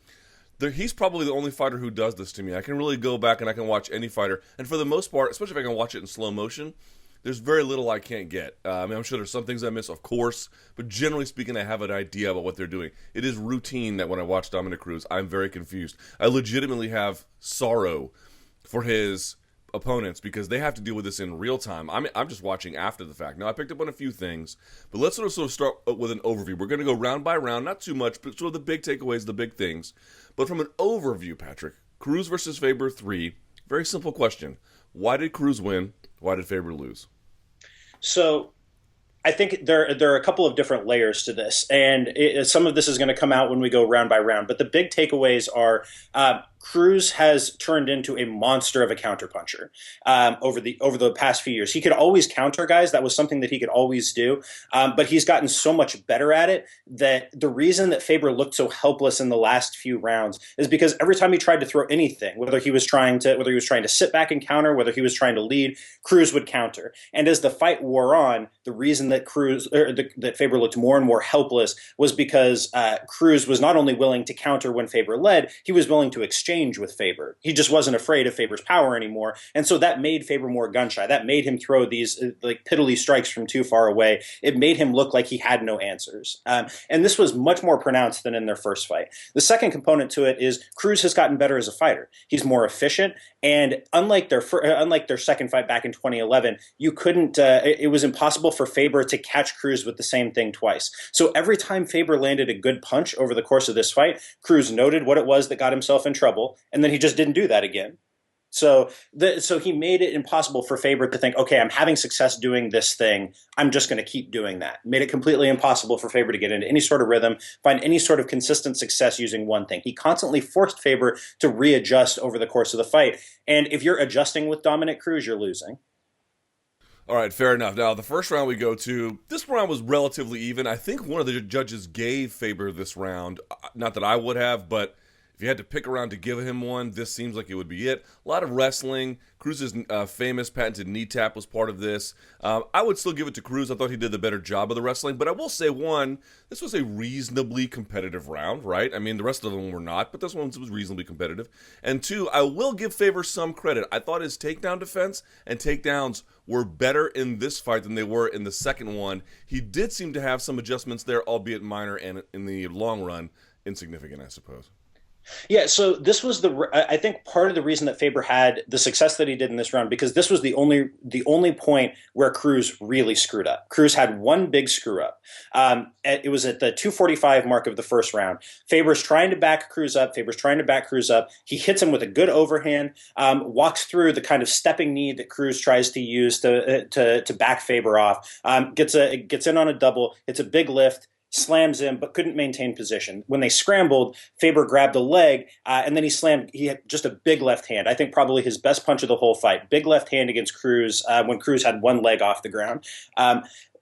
He's probably the only fighter who does this to me. I can really go back and I can watch any fighter, and for the most part, especially if I can watch it in slow motion, there's very little I can't get. I mean, I'm sure there's some things I miss, of course, but generally speaking, I have an idea about what they're doing. It is routine that when I watch Dominick Cruz, I'm very confused. I legitimately have sorrow for his opponents because they have to deal with this in real time. I'm just watching after the fact. Now, I picked up on a few things, but let's sort of start with an overview. We're going to go round by round, not too much, but sort of the big takeaways, the big things. But from an overview, Patrick, Cruz versus Faber 3, very simple question. Why did Cruz win? Why did Faber lose? So I think there are a couple of different layers to this, and some of this is going to come out when we go round by round. But the big takeaways are Cruz has turned into a monster of a counterpuncher over the past few years. He could always counter guys. That was something that he could always do. But he's gotten so much better at it that the reason that Faber looked so helpless in the last few rounds is because every time he tried to throw anything, whether he was trying to sit back and counter, whether he was trying to lead, Cruz would counter. And as the fight wore on, the reason that that Faber looked more and more helpless was because Cruz was not only willing to counter when Faber led, he was willing to exchange with Faber. He just wasn't afraid of Faber's power anymore. And so that made Faber more gun-shy. That made him throw these like piddly strikes from too far away. It made him look like he had no answers. And this was much more pronounced than in their first fight. The second component to it is Cruz has gotten better as a fighter. He's more efficient. And unlike their second fight back in 2011, it was impossible for Faber to catch Cruz with the same thing twice. So every time Faber landed a good punch over the course of this fight, Cruz noted what it was that got himself in trouble, and then he just didn't do that again. So he made it impossible for Faber to think, okay, I'm having success doing this thing, I'm just going to keep doing that. Made it completely impossible for Faber to get into any sort of rhythm, find any sort of consistent success using one thing. He constantly forced Faber to readjust over the course of the fight. And if you're adjusting with Dominick Cruz, you're losing. All right, fair enough. Now, the first round we go to, this round was relatively even. I think one of the judges gave Faber this round. Not that I would have, but if you had to pick a round to give him one, this seems like it would be it. A lot of wrestling. Cruz's famous patented knee tap was part of this. I would still give it to Cruz. I thought he did the better job of the wrestling. But I will say, one, this was a reasonably competitive round, right? I mean, the rest of them were not, but this one was reasonably competitive. And two, I will give Faber some credit. I thought his takedown defense and takedowns were better in this fight than they were in the second one. He did seem to have some adjustments there, albeit minor, and in the long run, insignificant, I suppose. Yeah, so this was I think part of the reason that Faber had the success that he did in this round, because this was the only point where Cruz really screwed up. Cruz had one big screw up. It was at the 245 mark of the first round. Faber's trying to back Cruz up. He hits him with a good overhand, walks through the kind of stepping knee that Cruz tries to use to back Faber off, gets in on a double, hits a big lift, slams him, but couldn't maintain position. When they scrambled, Faber grabbed a leg, and then he had just a big left hand. I think probably his best punch of the whole fight. Big left hand against Cruz when Cruz had one leg off the ground.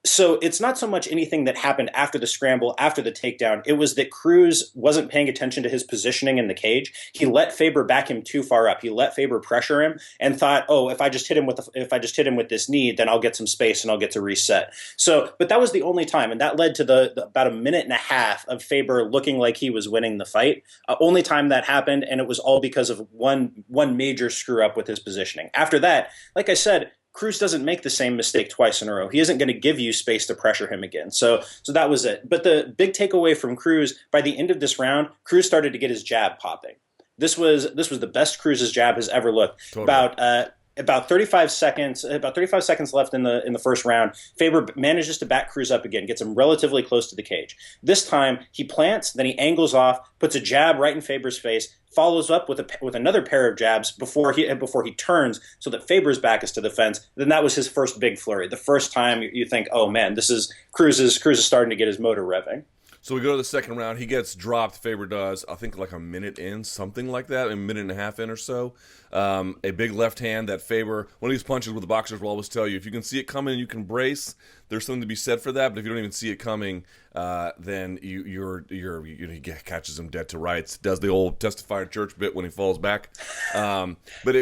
So it's not so much anything that happened after the scramble, after the takedown. It was that Cruz wasn't paying attention to his positioning in the cage. He let Faber back him too far up. He let Faber pressure him and thought, oh, if I just hit him with this knee, then I'll get some space and I'll get to reset. So, but that was the only time, and that led to the about a minute and a half of Faber looking like he was winning the fight. Only time that happened, and it was all because of one major screw up with his positioning. After that, like I said, Cruz doesn't make the same mistake twice in a row. He isn't going to give you space to pressure him again. So that was it. But the big takeaway from Cruz, by the end of this round, Cruz started to get his jab popping. This was the best Cruz's jab has ever looked. Totally. About 35 seconds, left in the first round. Faber manages to back Cruz up again, gets him relatively close to the cage. This time he plants, then he angles off, puts a jab right in Faber's face, follows up with another pair of jabs before he turns so that Faber's back is to the fence. Then that was his first big flurry. The first time you think, oh man, this is Cruz is starting to get his motor revving. So we go to the second round. He gets dropped. Faber does, I think, like a minute in, something like that, a minute and a half in or so. A big left hand that Faber, one of these punches where the boxers will always tell you, if you can see it coming and you can brace, there's something to be said for that. But if you don't even see it coming, then he catches him dead to rights. Does the old testify in church bit when he falls back. But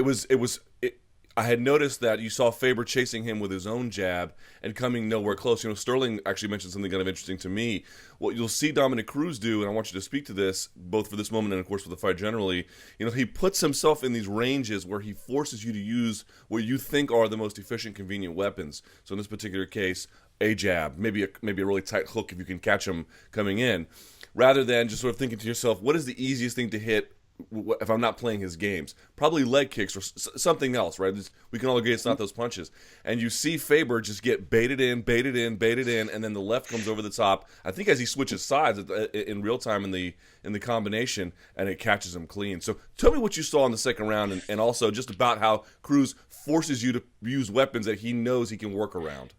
I had noticed that you saw Faber chasing him with his own jab and coming nowhere close. Sterling actually mentioned something kind of interesting to me. What you'll see Dominick Cruz do, and I want you to speak to this, both for this moment and, of course, for the fight generally, he puts himself in these ranges where he forces you to use what you think are the most efficient, convenient weapons. So in this particular case, a jab, maybe a really tight hook if you can catch him coming in, rather than just sort of thinking to yourself, what is the easiest thing to hit if I'm not playing his games? Probably leg kicks or something else, right? We can all agree it's not those punches. And you see Faber just get baited in, and then the left comes over the top. I think as he switches sides in real time in the combination, and it catches him clean. So tell me what you saw in the second round, and also just about how Cruz forces you to use weapons that he knows he can work around.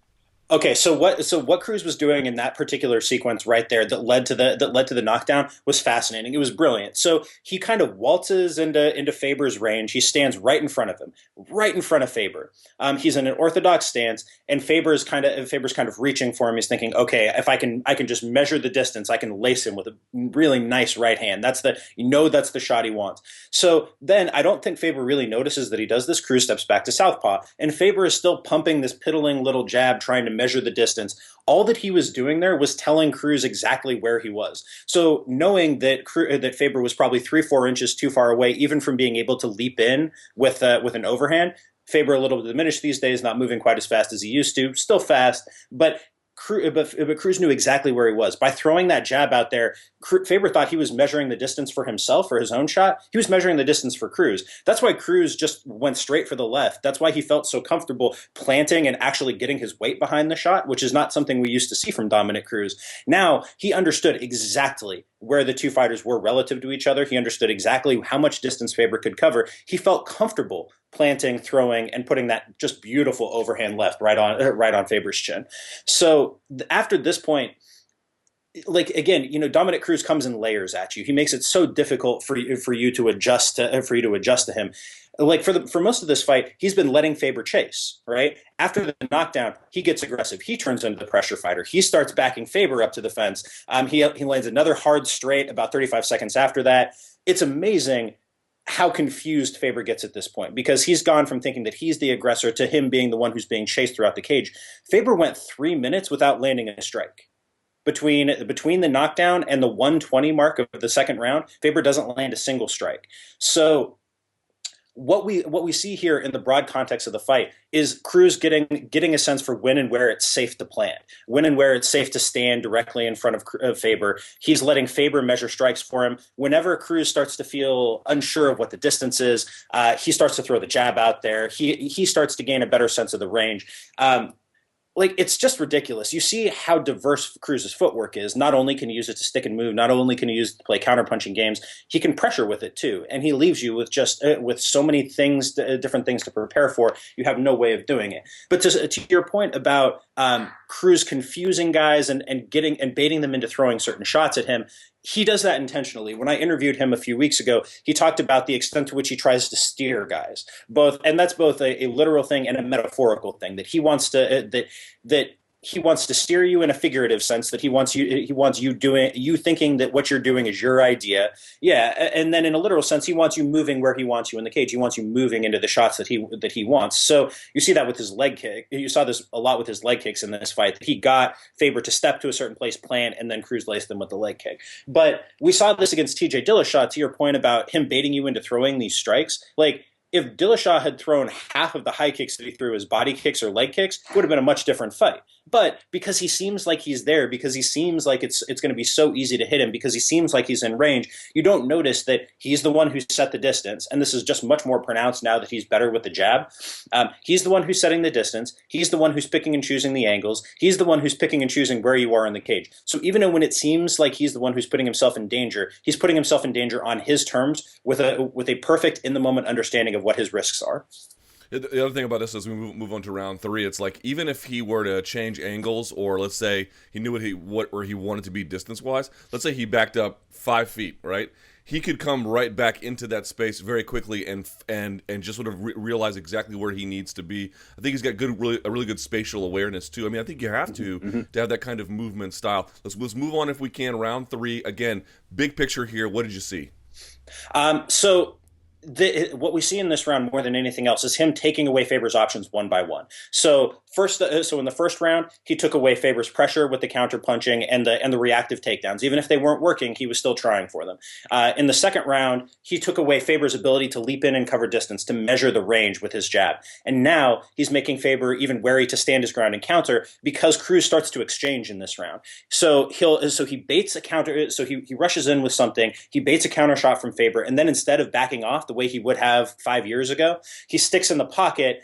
Okay, so what Cruz was doing in that particular sequence right there that led to the knockdown was fascinating. It was brilliant. So he kind of waltzes into Faber's range. He stands right in front of him, right in front of Faber. He's in an orthodox stance, and Faber's kind of reaching for him. He's thinking, okay, if I can just measure the distance, I can lace him with a really nice right hand. That's the shot he wants. So then I don't think Faber really notices that he does this. Cruz steps back to southpaw, and Faber is still pumping this piddling little jab, trying to measure the distance. All that he was doing there was telling Cruz exactly where he was. So knowing that Faber was probably 3-4 inches too far away, even from being able to leap in with an overhand. Faber a little bit diminished these days, not moving quite as fast as he used to. Still fast, but Cruz knew exactly where he was. By throwing that jab out there, Faber thought he was measuring the distance for himself, for his own shot. He was measuring the distance for Cruz. That's why Cruz just went straight for the left. That's why he felt so comfortable planting and actually getting his weight behind the shot, which is not something we used to see from Dominick Cruz. Now, he understood exactly where the two fighters were relative to each other. He understood exactly how much distance Faber could cover. He felt comfortable planting, throwing, and putting that just beautiful overhand left right on Faber's chin. So after this point, like again, Dominick Cruz comes in layers at you. He makes it so difficult for you to adjust to him. Like for most of this fight, he's been letting Faber chase, right? After the knockdown, he gets aggressive. He turns into the pressure fighter. He starts backing Faber up to the fence. He lands another hard straight about 35 seconds after that. It's amazing how confused Faber gets at this point, because he's gone from thinking that he's the aggressor to him being the one who's being chased throughout the cage. Faber went 3 minutes without landing a strike. Between the knockdown and the 120 mark of the second round, Faber doesn't land a single strike. So what we see here in the broad context of the fight is Cruz getting a sense for when and where it's safe to plant, when and where it's safe to stand directly in front of Faber. He's letting Faber measure strikes for him. Whenever Cruz starts to feel unsure of what the distance is, he starts to throw the jab out there. He starts to gain a better sense of the range. It's just ridiculous. You see how diverse Cruz's footwork is. Not only can he use it to stick and move, not only can he use it to play counterpunching games, he can pressure with it too. And he leaves you with with so many things, different things to prepare for. You have no way of doing it. But to your point about Cruz confusing guys and baiting them into throwing certain shots at him, he does that intentionally. When I interviewed him a few weeks ago, he talked about the extent to which he tries to steer guys, and that's both a literal thing and a metaphorical thing, that he wants to that he wants to steer you in a figurative sense, that he wants you thinking that what you're doing is your idea. Yeah. And then in a literal sense, he wants you moving where he wants you in the cage. He wants you moving into the shots that he wants. So you see that with his leg kick. You saw this a lot with his leg kicks in this fight. He got Faber to step to a certain place, plant, and then Cruz laced them with the leg kick. But we saw this against TJ Dillashaw, to your point about him baiting you into throwing these strikes. Like, if Dillashaw had thrown half of the high kicks that he threw as body kicks or leg kicks, it would have been a much different fight. But because he seems like he's there, because he seems like it's going to be so easy to hit him, because he seems like he's in range, you don't notice that he's the one who set the distance. And this is just much more pronounced now that he's better with the jab. He's the one who's setting the distance. He's the one who's picking and choosing the angles. He's the one who's picking and choosing where you are in the cage. So even when it seems like he's the one who's putting himself in danger, he's putting himself in danger on his terms with a perfect in the moment understanding of what his risks are. The other thing about this as we move on to round 3, it's like even if he were to change angles, or let's say he knew where he wanted to be distance wise, let's say he backed up 5 feet, right? He could come right back into that space very quickly and just sort of realize exactly where he needs to be. I think he's got a really good spatial awareness too. I mean, I think you have to have that kind of movement style. Let's move on if we can. Round 3 again. Big picture here. What did you see? What we see in this round more than anything else is him taking away Faber's options one by one. So in the first round, he took away Faber's pressure with the counter punching and the reactive takedowns. Even if they weren't working, he was still trying for them. In the second round, he took away Faber's ability to leap in and cover distance, to measure the range with his jab. And now he's making Faber even wary to stand his ground and counter because Cruz starts to exchange in this round. So he baits a counter. So he rushes in with something. He baits a counter shot from Faber, and then instead of backing off the way he would have 5 years ago, he sticks in the pocket,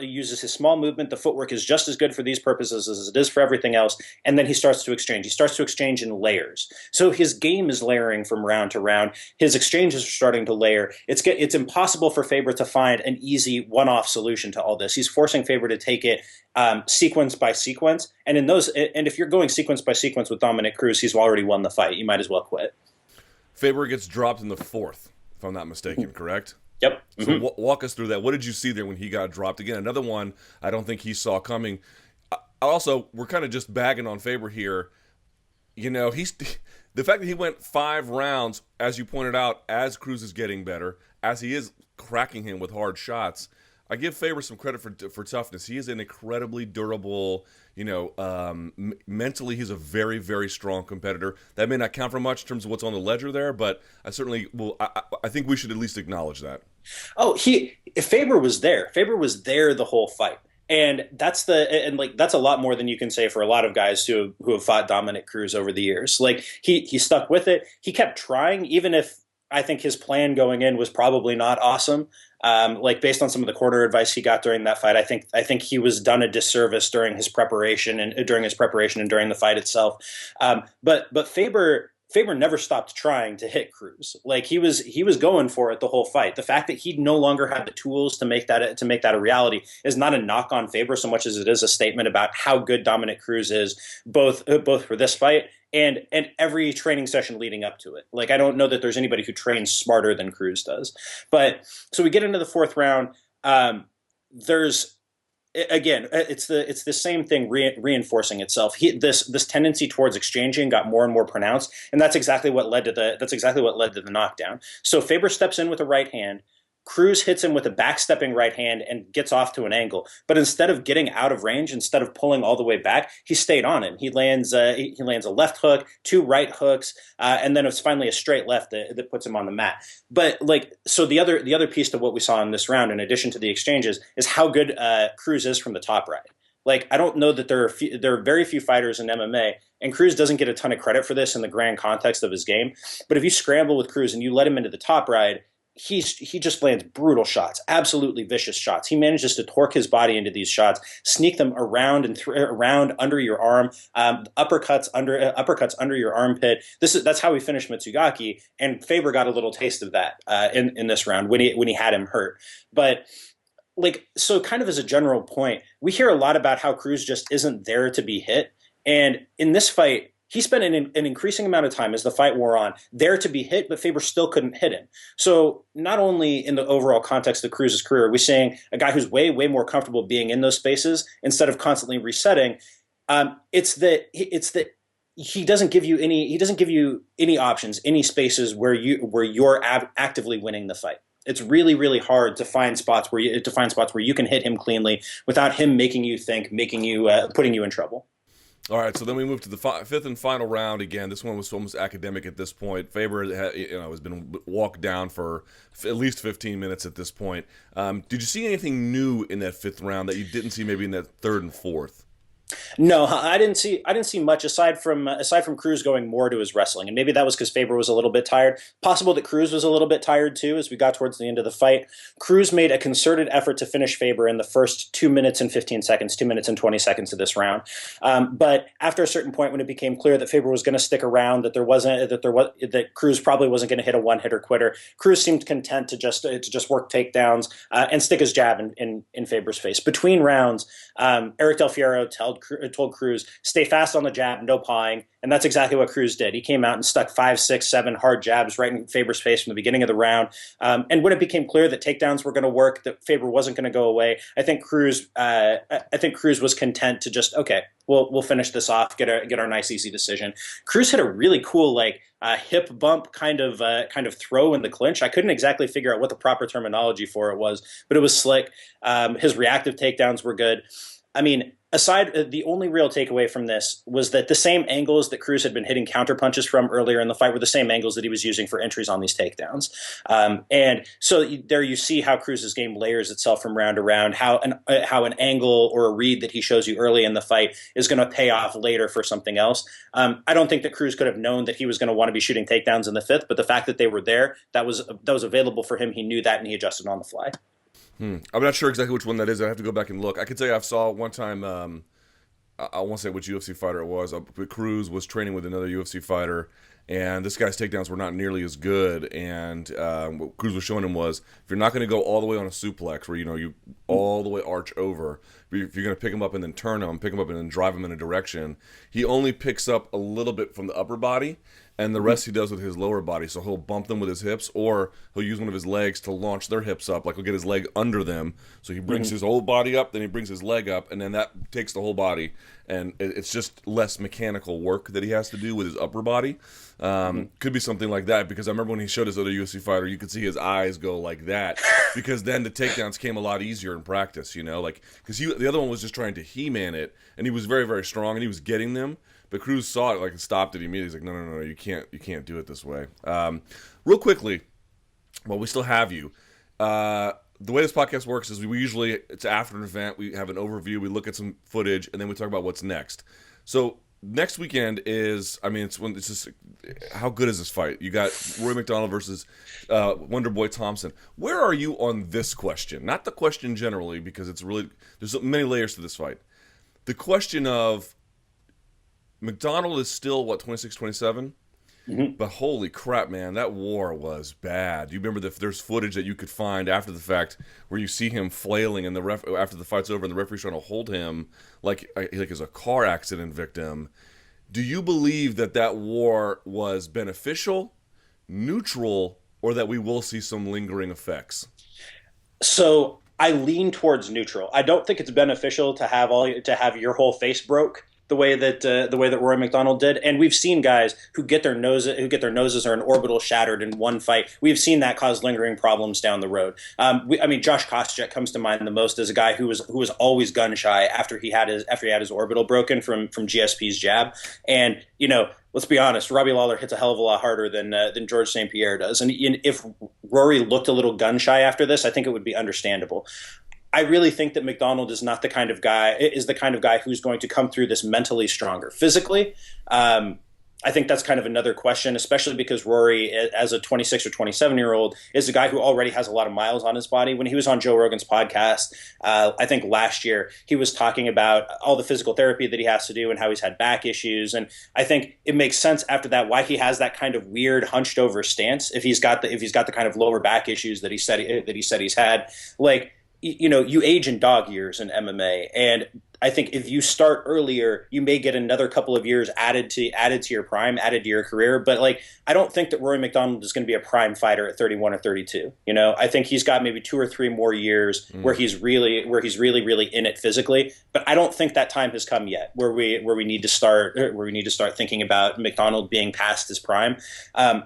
uses his small movement. The footwork is just as good for these purposes as it is for everything else, and then he starts to exchange. He starts to exchange in layers. So his game is layering from round to round. His exchanges are starting to layer. It's impossible for Faber to find an easy one-off solution to all this. He's forcing Faber to take it sequence by sequence, and if you're going sequence by sequence with Dominick Cruz, he's already won the fight. You might as well quit. Faber gets dropped in the 4th. If I'm not mistaken, correct? Yep. So walk us through that. What did you see there when he got dropped? Again, another one I don't think he saw coming. Also, we're kind of just bagging on Faber here. You know, the fact that he went 5 rounds, as you pointed out, as Cruz is getting better, as he is cracking him with hard shots. I give Faber some credit for toughness. He is an incredibly durable, mentally he's a very, very strong competitor. That may not count for much in terms of what's on the ledger there, but I certainly will. I think we should at least acknowledge that. Oh, Faber was there. Faber was there the whole fight. And that's a lot more than you can say for a lot of guys who have fought Dominick Cruz over the years. Like he stuck with it. He kept trying, even if I think his plan going in was probably not awesome. Based on some of the corner advice he got during that fight, I think he was done a disservice during his preparation and during the fight itself. But Faber never stopped trying to hit Cruz. Like he was going for it the whole fight. The fact that he no longer had the tools to make that a reality is not a knock on Faber so much as it is a statement about how good Dominick Cruz is, both for this fight and every training session leading up to it. Like, I don't know that there's anybody who trains smarter than Cruz does. But so we get into the 4th round. It's the same thing reinforcing itself. This tendency towards exchanging got more and more pronounced, and that's exactly what led to the knockdown. So Faber steps in with a right hand. Cruz hits him with a backstepping right hand and gets off to an angle. But instead of getting out of range, instead of pulling all the way back, he stayed on him. He lands a left hook, 2 right hooks, and then it's finally a straight left that puts him on the mat. But so the other piece to what we saw in this round, in addition to the exchanges, is how good Cruz is from the top right. Like, I don't know that there are very few fighters in MMA, and Cruz doesn't get a ton of credit for this in the grand context of his game. But if you scramble with Cruz and you let him into the top ride, he just lands brutal shots, absolutely vicious shots. He manages to torque his body into these shots, sneak them around and around under your arm, uppercuts under your armpit. That's how he finished Mitsugaki, and Faber got a little taste of that in this round when he had him hurt. But so kind of as a general point, we hear a lot about how Cruz just isn't there to be hit, and in this fight, he spent an increasing amount of time as the fight wore on there to be hit, but Faber still couldn't hit him. So not only in the overall context of Cruz's career, we're seeing a guy who's way, way more comfortable being in those spaces instead of constantly resetting. It's that he doesn't give you any options, any spaces where you're actively winning the fight. It's really, really hard to find spots where you can hit him cleanly without him making you think, putting you in trouble. All right, so then we move to the 5th and final round. Again, this one was almost academic at this point. Faber has been walked down for at least 15 minutes at this point. Did you see anything new in that 5th round that you didn't see maybe in that 3rd and 4th? No, I didn't see much aside from Cruz going more to his wrestling, and maybe that was because Faber was a little bit tired. Possible that Cruz was a little bit tired too as we got towards the end of the fight. Cruz made a concerted effort to finish Faber in the first 2 minutes and 15 seconds, 2 minutes and 20 seconds of this round. But after a certain point, when it became clear that Faber was going to stick around, that Cruz probably wasn't going to hit a one hitter quitter, Cruz seemed content to just work takedowns and stick his jab in Faber's face. Between rounds, Eric Del Fierro told Cruz, stay fast on the jab, no pawing. And that's exactly what Cruz did. He came out and stuck 5, 6, 7 hard jabs right in Faber's face from the beginning of the round. And when it became clear that takedowns were going to work, that Faber wasn't going to go away, I think Cruz was content to just, okay, we'll finish this off, get our nice easy decision. Cruz hit a really cool hip bump kind of throw in the clinch. I couldn't exactly figure out what the proper terminology for it was, but it was slick. His reactive takedowns were good. I mean, the only real takeaway from this was that the same angles that Cruz had been hitting counter punches from earlier in the fight were the same angles that he was using for entries on these takedowns. And so there you see how Cruz's game layers itself from round to round, how an angle or a read that he shows you early in the fight is going to pay off later for something else. I don't think that Cruz could have known that he was going to want to be shooting takedowns in the fifth, but the fact that they were there, that was available for him. He knew that, and he adjusted on the fly. I'm not sure exactly which one that is. I have to go back and look. I could say I saw one time, I won't say which UFC fighter it was, but Cruz was training with another UFC fighter, and this guy's takedowns were not nearly as good. And what Cruz was showing him was, if you're not going to go all the way on a suplex, where you all the way arch over, if you're going to pick him up and then turn him, pick him up and then drive him in a direction, he only picks up a little bit from the upper body, and the rest he does with his lower body. So he'll bump them with his hips, or he'll use one of his legs to launch their hips up. Like he'll get his leg under them. So he brings his whole body up, then he brings his leg up, and then that takes the whole body. And it's just less mechanical work that he has to do with his upper body. Could be something like that, because I remember when he showed his other UFC fighter, you could see his eyes go like that, because then the takedowns came a lot easier in practice, because the other one was just trying to He-Man it, and he was very, very strong, and he was getting them. But Cruz saw it, and stopped it immediately. He's like, no, you can't do it this way. Real quickly, while we still have you, the way this podcast works is it's after an event, we have an overview, we look at some footage, and then we talk about what's next. So next weekend is, it's just, how good is this fight? You got Rory McDonald versus Wonderboy Thompson. Where are you on this question? Not the question generally, because there's many layers to this fight. The question of, McDonald is still, 26, 27? Mm-hmm. But holy crap, man, that war was bad. Do you remember there's footage that you could find after the fact where you see him flailing and after the fight's over and the referee's trying to hold him like as a car accident victim? Do you believe that war was beneficial, neutral, or that we will see some lingering effects? So I lean towards neutral. I don't think it's beneficial to have your whole face broke the way that Rory McDonald did, and we've seen guys who get their noses or an orbital shattered in one fight. We've seen that cause lingering problems down the road. Josh Koscheck comes to mind the most as a guy who was always gun shy after he had his orbital broken from GSP's jab. And let's be honest, Robbie Lawler hits a hell of a lot harder than George St. Pierre does. And if Rory looked a little gun shy after this, I think it would be understandable. I really think that McDonald is the kind of guy who's going to come through this mentally stronger. Physically, I think that's kind of another question, especially because Rory, as a 26 or 27-year-old, is a guy who already has a lot of miles on his body. When he was on Joe Rogan's podcast, I think last year, he was talking about all the physical therapy that he has to do and how he's had back issues. And I think it makes sense after that why he has that kind of weird hunched over stance if he's got the kind of lower back issues that he said he's had. You age in dog years in MMA, and I think if you start earlier, you may get another couple of years added to your prime, added to your career. But I don't think that Rory McDonald is going to be a prime fighter at 31 or 32. I think he's got maybe 2 or 3 more years where he's really in it physically. But I don't think that time has come yet where we need to start thinking about McDonald being past his prime.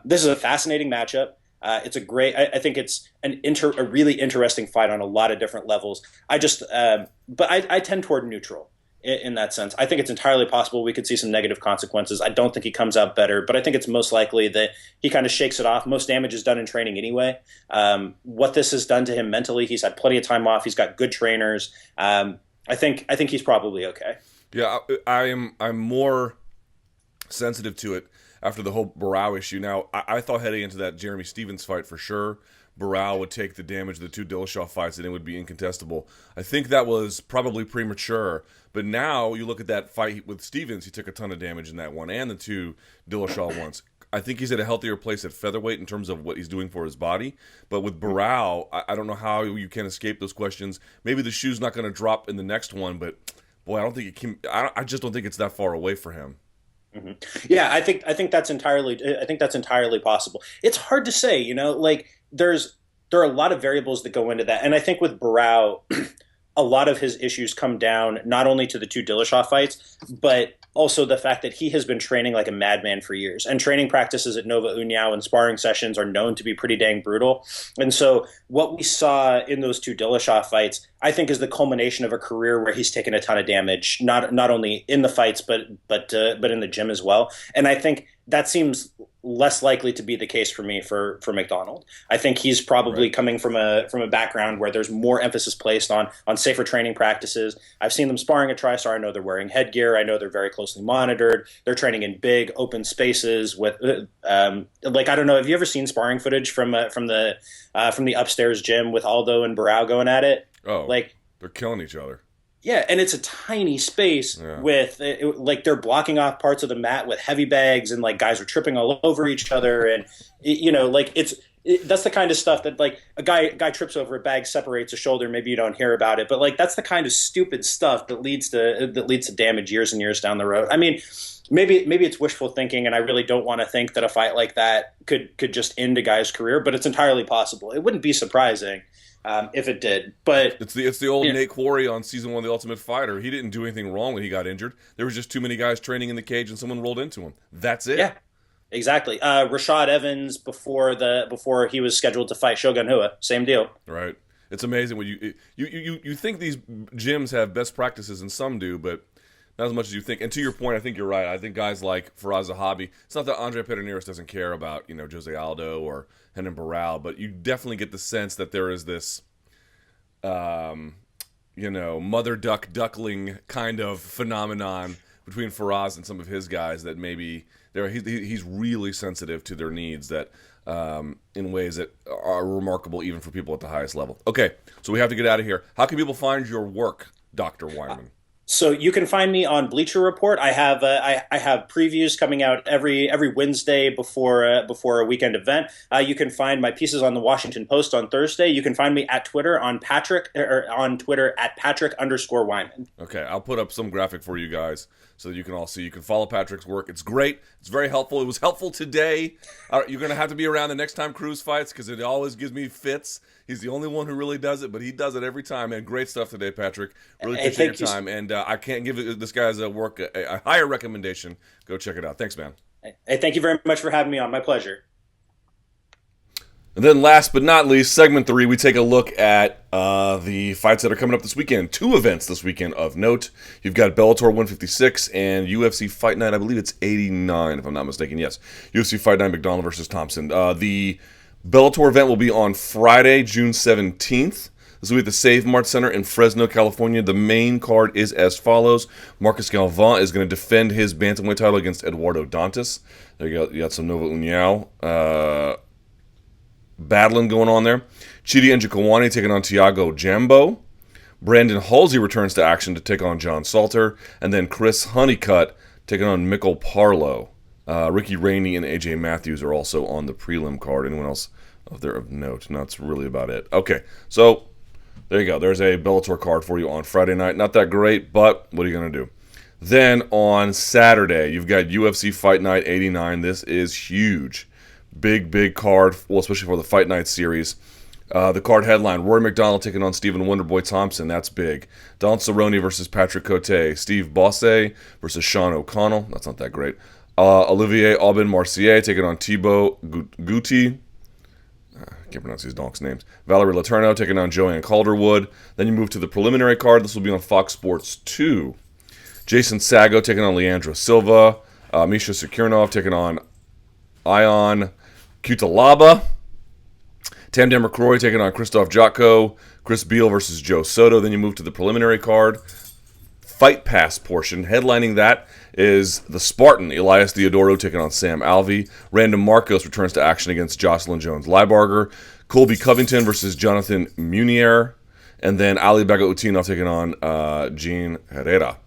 This is a fascinating matchup. It's a great. I think it's a really interesting fight on a lot of different levels. But I tend toward neutral in that sense. I think it's entirely possible we could see some negative consequences. I don't think he comes out better, but I think it's most likely that he kind of shakes it off. Most damage is done in training anyway. What this has done to him mentally, he's had plenty of time off. He's got good trainers. I think he's probably okay. Yeah, I'm more sensitive to it after the whole Barao issue. Now, I thought heading into that Jeremy Stevens fight for sure, Barao would take the damage of the two Dillashaw fights and it would be incontestable. I think that was probably premature, but now you look at that fight with Stevens, he took a ton of damage in that one and the two Dillashaw ones. I think he's at a healthier place at featherweight in terms of what he's doing for his body. But with Barao, I don't know how you can escape those questions. Maybe the shoe's not going to drop in the next one, but boy, I don't think it can. I just don't think it's that far away for him. Mm-hmm. Yeah, I think that's entirely possible. It's hard to say, like there are a lot of variables that go into that, and I think with Barao, a lot of his issues come down not only to the two Dillashaw fights, but also the fact that he has been training like a madman for years. And training practices at Nova União and sparring sessions are known to be pretty dang brutal. And so what we saw in those two Dillashaw fights, I think, is the culmination of a career where he's taken a ton of damage, not only in the fights, but in the gym as well. And I think that seems less likely to be the case for me for McDonald. I think he's probably coming from a background where there's more emphasis placed on safer training practices. I've seen them sparring at TriStar. I know they're wearing headgear. I know they're very closely monitored. They're training in big open spaces with like, I don't know. Have you ever seen sparring footage from the upstairs gym with Aldo and Barao going at it? Oh, like they're killing each other. Yeah, and it's a tiny space with like they're blocking off parts of the mat with heavy bags, and like guys are tripping all over each other, and like that's the kind of stuff that like a guy trips over a bag, separates a shoulder, maybe you don't hear about it, but like that's the kind of stupid stuff that leads to damage years and years down the road. I mean, maybe it's wishful thinking, and I really don't want to think that a fight like that could just end a guy's career, but it's entirely possible. It wouldn't be surprising. If it did, but it's the old Nate Quarry on season 1 of The Ultimate Fighter. He didn't do anything wrong when he got injured. There was just too many guys training in the cage, and someone rolled into him. That's it. Yeah, exactly. Rashad Evans before he was scheduled to fight Shogun Rua, same deal. Right. It's amazing when you think these gyms have best practices, and some do, but not as much as you think. And to your point, I think you're right. I think guys like Faraz Zahabi, it's not that Andre Pederneiras doesn't care about, Jose Aldo or Renan Barao, but you definitely get the sense that there is this, mother duck duckling kind of phenomenon between Faraz and some of his guys that maybe he's really sensitive to their needs that in ways that are remarkable even for people at the highest level. Okay, so we have to get out of here. How can people find your work, Dr. Wyman? So you can find me on Bleacher Report. I have previews coming out every Wednesday before a weekend event. You can find my pieces on the Washington Post on Thursday. You can find me at Twitter on Twitter at Patrick_Wyman. Okay, I'll put up some graphic for you guys so that you can all see. You can follow Patrick's work. It's great. It's very helpful. It was helpful today. You're going to have to be around the next time Cruz fights because it always gives me fits. He's the only one who really does it, but he does it every time. And great stuff today, Patrick. Really appreciate your time. And I can't give this guy's work a higher recommendation. Go check it out. Thanks, man. Hey, thank you very much for having me on. My pleasure. And then last but not least, segment 3, we take a look at the fights that are coming up this weekend. 2 events this weekend of note. You've got Bellator 156 and UFC Fight Night. I believe it's 89, if I'm not mistaken. Yes, UFC Fight Night, McDonald versus Thompson. The Bellator event will be on Friday, June 17th. This will be at the Save Mart Center in Fresno, California. The main card is as follows. Marcus Galvan is going to defend his bantamweight title against Eduardo Dantas. There you got some Nova União battling going on there. Chidi Njokuani taking on Tiago Jambo. Brandon Halsey returns to action to take on John Salter. And then Chris Honeycutt taking on Mikkel Parlow. Ricky Rainey and AJ Matthews are also on the prelim card. Anyone else of there of note? No, that's really about it. Okay, so there you go. There's a Bellator card for you on Friday night. Not that great, but what are you going to do? Then on Saturday, you've got UFC Fight Night 89. This is huge. Big card, well, especially for the Fight Night series. The card headline, Rory McDonald taking on Stephen Wonderboy Thompson. That's big. Don Cerrone versus Patrick Cote. Steve Bosse versus Sean O'Connell. That's not that great. Olivier Aubin-Mercier taking on Thibaut Guti. I can't pronounce these donks' names. Valerie Letourneau taking on Joanne Calderwood. Then you move to the preliminary card. This will be on Fox Sports 2. Jason Sago taking on Leandro Silva. Misha Sakurnov taking on Ion Cutelaba. Tamdan McCrory taking on Christoph Jotko. Chris Beal versus Joe Soto. Then you move to the preliminary card. Fight Pass portion. Headlining that is the Spartan, Elias Theodoro, taking on Sam Alvey. Random Marcos returns to action against Jocelyn Jones-Leibarger. Colby Covington versus Jonathan Munier. And then Ali Bagautinov taking on Jean Herrera.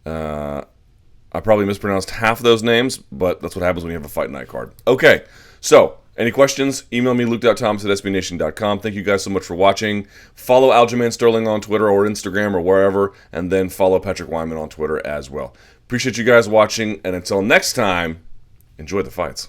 I probably mispronounced half of those names, but that's what happens when you have a fight night card. Okay, so any questions? Email me, luke.thomas@sbnation.com. Thank you guys so much for watching. Follow Aljamain Sterling on Twitter or Instagram or wherever, and then follow Patrick Wyman on Twitter as well. Appreciate you guys watching, and until next time, enjoy the fights.